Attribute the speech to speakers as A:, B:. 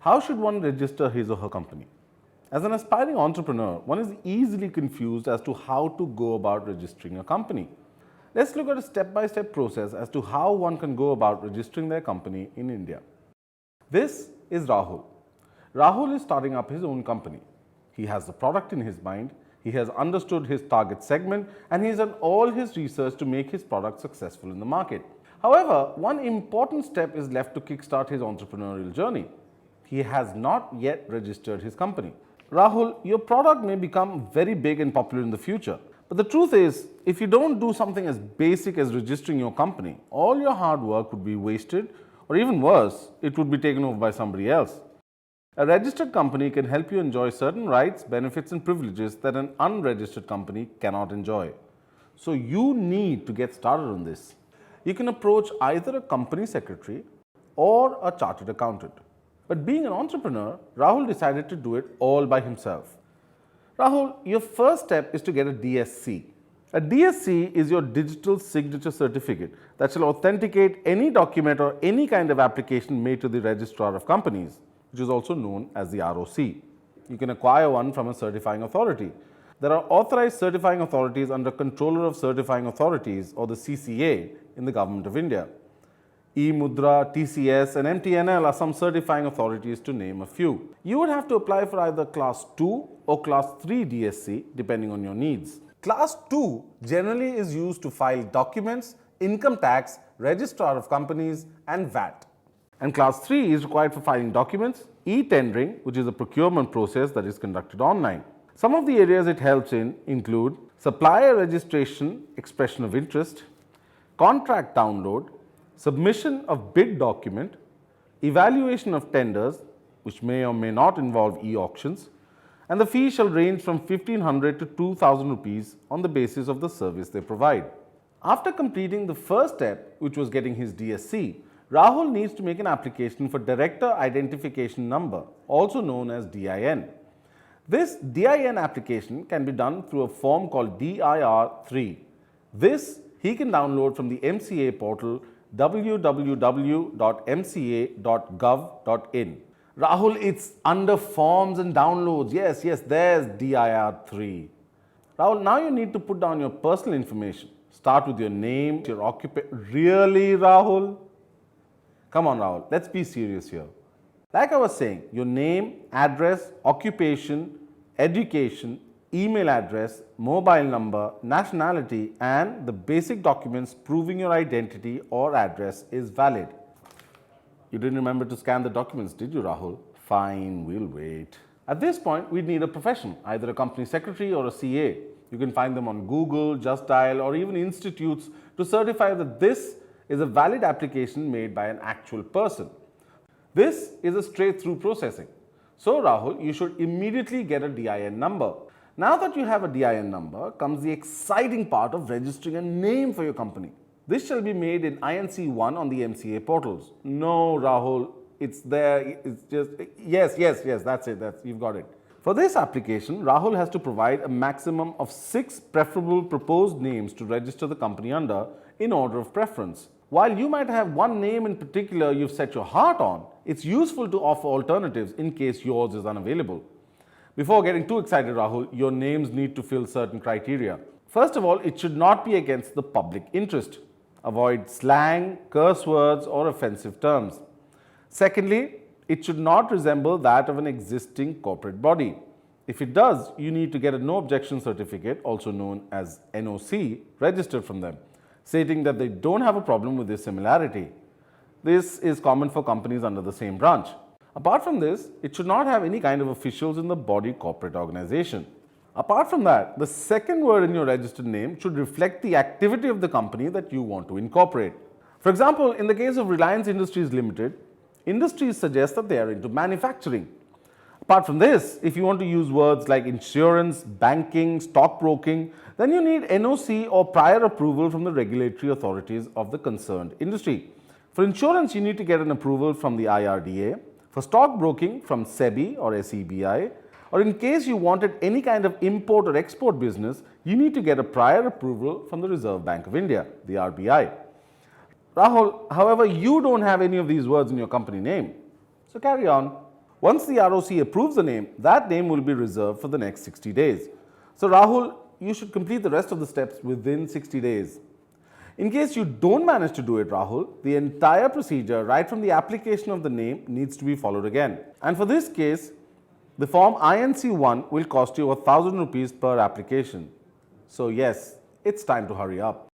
A: How should one register his or her company? As an aspiring entrepreneur, one is easily confused as to how to go about registering a company. Let's look at a step-by-step process as to how one can go about registering their company in India. This is Rahul. Rahul is starting up his own company. He has the product in his mind, he has understood his target segment, and he has done all his research to make his product successful in the market. However, one important step is left to kickstart his entrepreneurial journey. He has not yet registered his company. Rahul, your product may become very big and popular in the future. But the truth is, if you don't do something as basic as registering your company, all your hard work would be wasted, or even worse, it would be taken over by somebody else. A registered company can help you enjoy certain rights, benefits, and privileges that an unregistered company cannot enjoy. So you need to get started on this. You can approach either a company secretary or a chartered accountant. But being an entrepreneur, Rahul decided to do it all by himself. Rahul, your first step is to get a DSC. A DSC is your digital signature certificate that shall authenticate any document or any kind of application made to the Registrar of Companies, which is also known as the ROC. You can acquire one from a certifying authority. There are authorized certifying authorities under Controller of Certifying Authorities, or the CCA, in the Government of India. eMudra, TCS, and MTNL are some certifying authorities, to name a few. You would have to apply for either Class 2 or Class 3 DSC depending on your needs. Class 2 generally is used to file documents, income tax, registrar of companies, and VAT. And Class 3 is required for filing documents, e-tendering, which is a procurement process that is conducted online. Some of the areas it helps in include supplier registration, expression of interest, contract download, submission of bid document, evaluation of tenders, which may or may not involve e-auctions, and the fee shall range from 1500 to 2000 rupees on the basis of the service they provide. After completing the first step, which was getting his DSC, Rahul needs to make an application for Director Identification Number, also known as DIN. This DIN application can be done through a form called DIR3. This he can download from the MCA portal www.mca.gov.in. Rahul, it's under forms and downloads. Yes, there's DIR3. Rahul, now you need to put down your personal information. Start with your name, your occupation. Really, Rahul? Come on, Rahul, let's be serious here. Like I was saying, your name, address, occupation, education, email address, mobile number, nationality, and the basic documents proving your identity or address is valid. You didn't remember to scan the documents, did you, Rahul? Fine, we'll wait. At this point, we'd need a profession, either a company secretary or a CA. You can find them on Google, Just Dial, or even institutes to certify that this is a valid application made by an actual person. This is a straight-through processing. So, Rahul, you should immediately get a DIN number. Now that you have a DIN number, comes the exciting part of registering a name for your company. This shall be made in INC1 on the MCA portals. No, Rahul, it's there, it's just, yes, that's it, you've got it. For this application, Rahul has to provide a maximum of 6 preferable proposed names to register the company under in order of preference. While you might have one name in particular you've set your heart on, it's useful to offer alternatives in case yours is unavailable. Before getting too excited, Rahul, your names need to fill certain criteria. First of all, it should not be against the public interest. Avoid slang, curse words, or offensive terms. Secondly, it should not resemble that of an existing corporate body. If it does, you need to get a no objection certificate, also known as NOC, registered from them, stating that they don't have a problem with this similarity. This is common for companies under the same branch. Apart from this, it should not have any kind of officials in the body corporate organization. Apart from that, the second word in your registered name should reflect the activity of the company that you want to incorporate. For example, in the case of Reliance Industries Limited, industries suggest that they are into manufacturing. Apart from this, if you want to use words like insurance, banking, stockbroking, then you need NOC or prior approval from the regulatory authorities of the concerned industry. For insurance, you need to get an approval from the IRDA. For stockbroking, from SEBI or SEBI. Or in case you wanted any kind of import or export business, you need to get a prior approval from the Reserve Bank of India, the RBI. Rahul, however, you don't have any of these words in your company name. So carry on. Once the ROC approves the name, that name will be reserved for the next 60 days. So Rahul, you should complete the rest of the steps within 60 days. In case you don't manage to do it, Rahul, the entire procedure right from the application of the name needs to be followed again. And for this case, the form INC1 will cost you 1,000 rupees per application. So yes, it's time to hurry up.